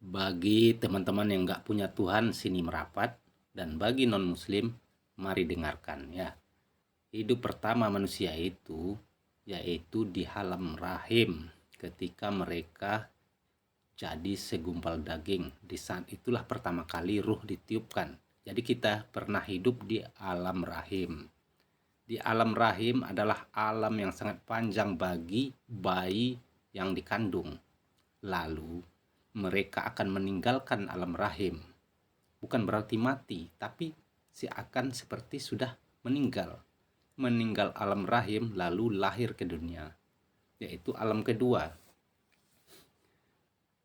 Bagi teman-teman yang nggak punya Tuhan, sini merapat. Dan bagi non-muslim, mari dengarkan ya. Hidup pertama manusia itu, yaitu di alam rahim. Ketika mereka jadi segumpal daging. Di saat itulah pertama kali ruh ditiupkan. Jadi kita pernah hidup di alam rahim. Di alam rahim adalah alam yang sangat panjang bagi bayi yang dikandung. Lalu mereka akan meninggalkan alam rahim. Bukan berarti mati, tapi seakan seperti sudah meninggal. Meninggal alam rahim lalu lahir ke dunia, yaitu alam kedua.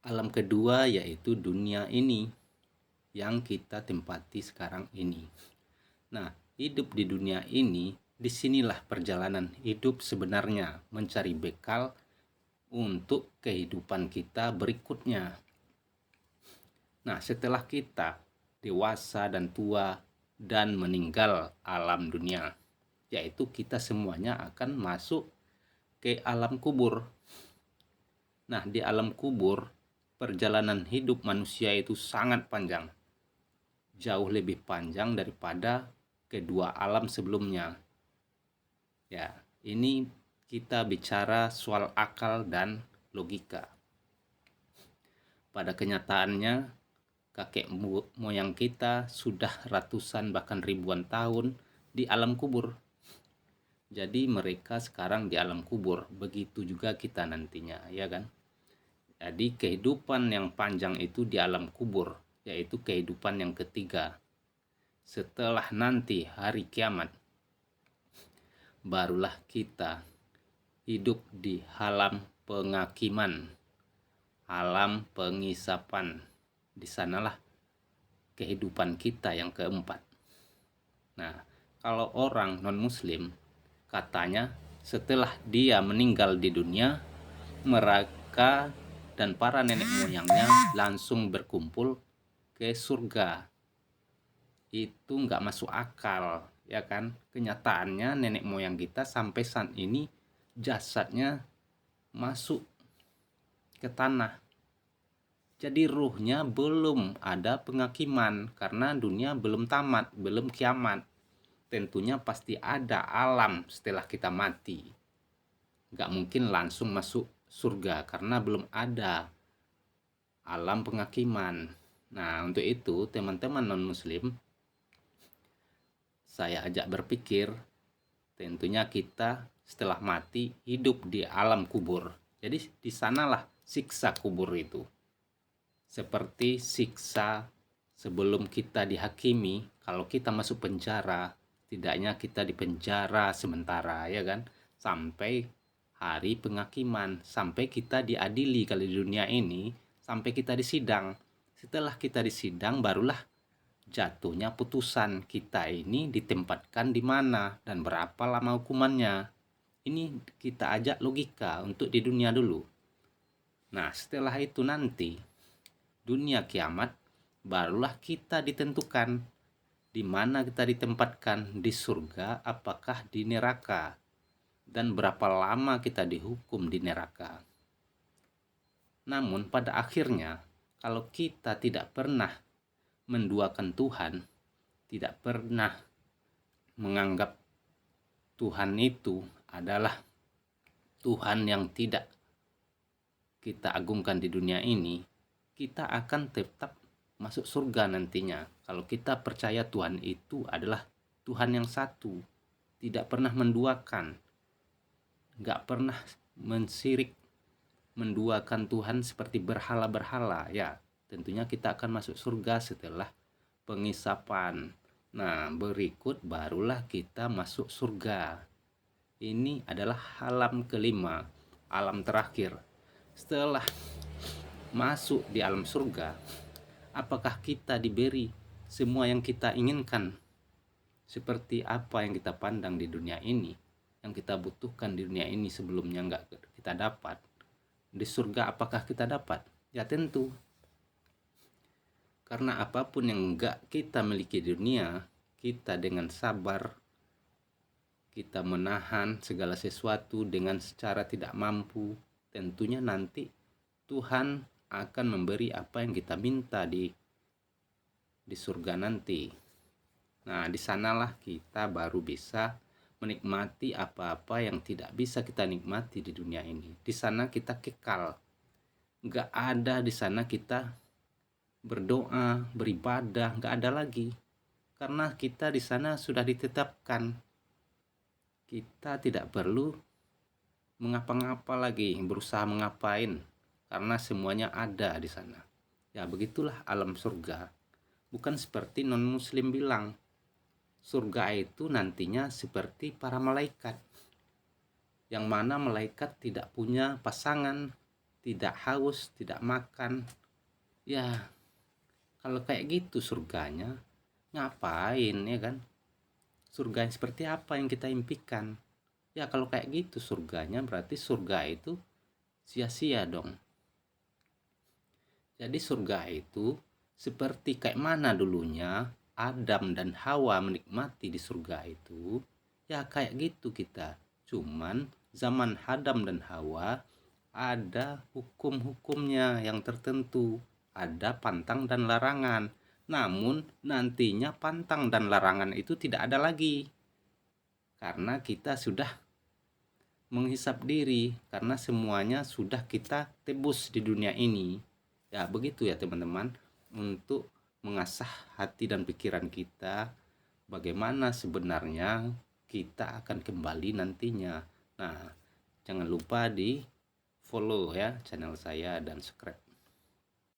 Alam kedua yaitu dunia ini yang kita tempati sekarang ini. Nah, hidup di dunia ini, disinilah perjalanan hidup sebenarnya, mencari bekal untuk kehidupan kita berikutnya. Nah, setelah kita dewasa dan tua dan meninggal alam dunia, yaitu kita semuanya akan masuk ke alam kubur. Nah, di alam kubur, perjalanan hidup manusia itu sangat panjang. Jauh lebih panjang daripada kedua alam sebelumnya. Ya, ini kita bicara soal akal dan logika. Pada kenyataannya, kakek moyang kita sudah ratusan bahkan ribuan tahun di alam kubur. Jadi mereka sekarang di alam kubur, begitu juga kita nantinya, ya kan? Jadi kehidupan yang panjang itu di alam kubur, yaitu kehidupan yang ketiga. Setelah nanti hari kiamat, barulah kita hidup di alam pengakiman, alam pengisapan. Di sanalah kehidupan kita yang keempat. Nah, kalau orang non-muslim, katanya setelah dia meninggal di dunia, mereka dan para nenek moyangnya langsung berkumpul ke surga. Itu nggak masuk akal, ya kan? Kenyataannya nenek moyang kita sampai saat ini jasadnya masuk ke tanah. Jadi ruhnya belum ada penghakiman karena dunia belum tamat, belum kiamat. Tentunya pasti ada alam setelah kita mati. Nggak mungkin langsung masuk surga karena belum ada alam penghakiman. Nah, untuk itu teman-teman non-muslim, saya ajak berpikir, tentunya kita setelah mati hidup di alam kubur. Jadi di sanalah siksa kubur itu. Seperti siksa sebelum kita dihakimi, kalau kita masuk penjara, tidaknya kita di penjara sementara, ya kan? Sampai hari penghakiman, sampai kita diadili kalau di dunia ini, sampai kita disidang. Setelah kita disidang, barulah jatuhnya putusan kita ini ditempatkan di mana dan berapa lama hukumannya. Ini kita ajak logika untuk di dunia dulu. Nah, setelah itu nanti dunia kiamat, barulah kita ditentukan di mana kita ditempatkan, di surga apakah di neraka, dan berapa lama kita dihukum di neraka. Namun pada akhirnya, kalau kita tidak pernah menduakan Tuhan, tidak pernah menganggap Tuhan itu adalah Tuhan yang tidak kita agungkan di dunia ini, kita akan tetap masuk surga nantinya. Kalau kita percaya Tuhan itu adalah Tuhan yang satu, tidak pernah menduakan, nggak pernah mensirik, menduakan Tuhan seperti berhala-berhala, ya tentunya kita akan masuk surga setelah pengisapan. Nah, berikut barulah kita masuk surga. Ini adalah alam kelima, alam terakhir. Setelah masuk di alam surga, apakah kita diberi semua yang kita inginkan? Seperti apa yang kita pandang di dunia ini, yang kita butuhkan di dunia ini sebelumnya nggak kita dapat. Di surga apakah kita dapat? Ya tentu. Karena apapun yang nggak kita miliki di dunia, kita dengan sabar, kita menahan segala sesuatu dengan secara tidak mampu, tentunya nanti Tuhan akan memberi apa yang kita minta di surga nanti. Nah, di sanalah kita baru bisa menikmati apa-apa yang tidak bisa kita nikmati di dunia ini. Di sana kita kekal. Nggak ada di sana kita berdoa, beribadah, nggak ada lagi. Karena kita di sana sudah ditetapkan. Kita tidak perlu mengapa-ngapa lagi, berusaha mengapain. Karena semuanya ada di sana. Ya, begitulah alam surga. Bukan seperti non-muslim bilang. Surga itu nantinya seperti para malaikat, yang mana malaikat tidak punya pasangan, tidak haus, tidak makan. Ya, kalau kayak gitu surganya, ngapain ya kan? Surga yang seperti apa yang kita impikan? Ya, kalau kayak gitu surganya, berarti surga itu sia-sia dong. Jadi surga itu seperti kayak mana dulunya Adam dan Hawa menikmati di surga itu, ya kayak gitu kita. Cuman zaman Adam dan Hawa ada hukum-hukumnya yang tertentu, ada pantang dan larangan. Namun nantinya pantang dan larangan itu tidak ada lagi, karena kita sudah menghisap diri, karena semuanya sudah kita tebus di dunia ini. Ya begitu ya teman-teman, untuk mengasah hati dan pikiran kita, bagaimana sebenarnya kita akan kembali nantinya. Nah, jangan lupa di follow ya channel saya dan subscribe